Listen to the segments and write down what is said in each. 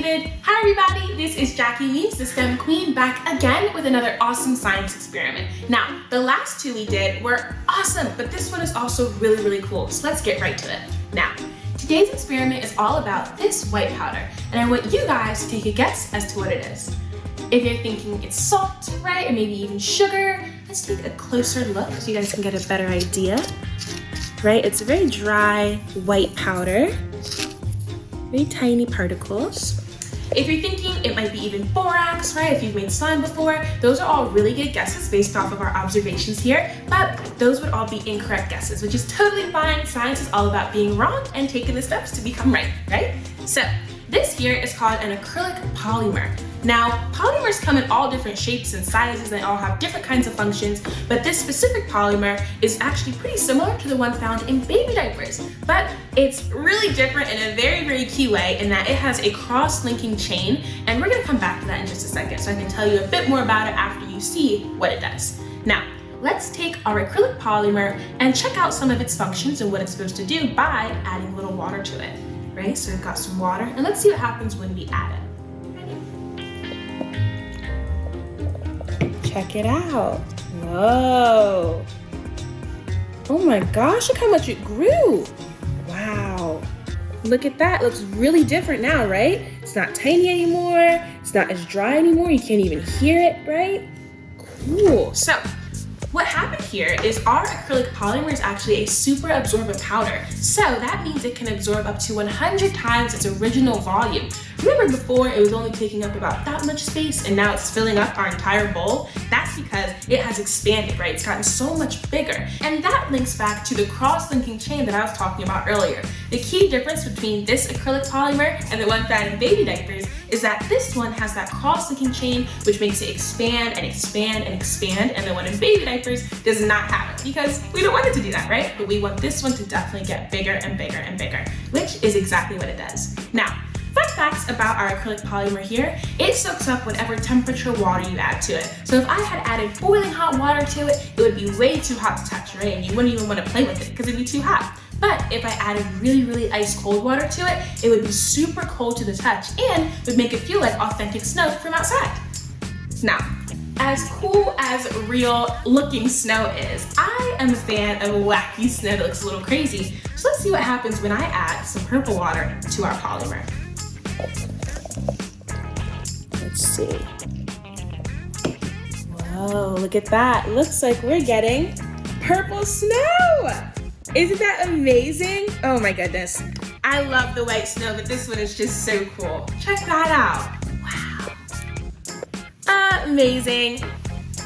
David. Hi everybody, this is Jackie Meets the STEM Queen back again with another awesome science experiment. Now, the last two we did were awesome, but this one is also really cool, so let's get right to it. Now, today's experiment is all about this white powder, and I want you guys to take a guess as to what it is. If you're thinking it's salt, right, or maybe even sugar, let's take a closer look so you guys can get a better idea. Right, it's a very dry white powder. Very tiny particles. If you're thinking it might be even borax, right? If you've made slime before, those are all really good guesses based off of our observations here, but those would all be incorrect guesses, which is totally fine. Science is all about being wrong and taking the steps to become right? So this here is called an acrylic polymer. Now, polymers come in all different shapes and sizes, and they all have different kinds of functions, but this specific polymer is actually pretty similar to the one found in baby diapers. But it's really different in a very key way in that it has a cross-linking chain, and we're gonna come back to that in just a second so I can tell you a bit more about it after you see what it does. Now, let's take our acrylic polymer and check out some of its functions and what it's supposed to do by adding a little water to it, right? So we've got some water, and let's see what happens when we add it. Check it out. Whoa. Oh my gosh, look how much it grew. Wow. Look at that, it looks really different now, right? It's not tiny anymore. It's not as dry anymore. You can't even hear it, right? Cool. So, what happened here is our acrylic polymer is actually a super absorbent powder. So that means it can absorb up to 100 times its original volume. Remember before it was only taking up about that much space and now it's filling up our entire bowl? That's because it has expanded, right? It's gotten so much bigger. And that links back to the cross-linking chain that I was talking about earlier. The key difference between this acrylic polymer and the one found in baby diapers is that this one has that cross-linking chain which makes it expand and expand and expand, and the one in baby diapers does not have it because we don't want it to do that, right? But we want this one to definitely get bigger and bigger and bigger, which is exactly what it does. Now, fun facts about our acrylic polymer here, it soaks up whatever temperature water you add to it. So if I had added boiling hot water to it, it would be way too hot to touch, right? And you wouldn't even want to play with it because it'd be too hot. But if I added really ice cold water to it, it would be super cold to the touch and would make it feel like authentic snow from outside. Now, as cool as real looking snow is, I am a fan of wacky snow that looks a little crazy. So let's see what happens when I add some purple water to our polymer. Let's see. Whoa, look at that. Looks like we're getting purple snow. Isn't that amazing? Oh my goodness. I love the white snow, but this one is just so cool. Check that out. Wow. Amazing.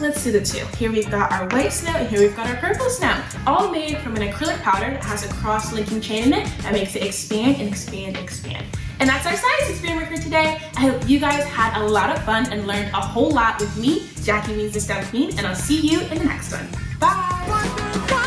Let's do the two. Here we've got our white snow and here we've got our purple snow. All made from an acrylic powder that has a cross-linking chain in it that makes it expand and expand and expand. And that's our science experiment for today. I hope you guys had a lot of fun and learned a whole lot with me, Jackie Meets the STEM Queen, and I'll see you in the next one.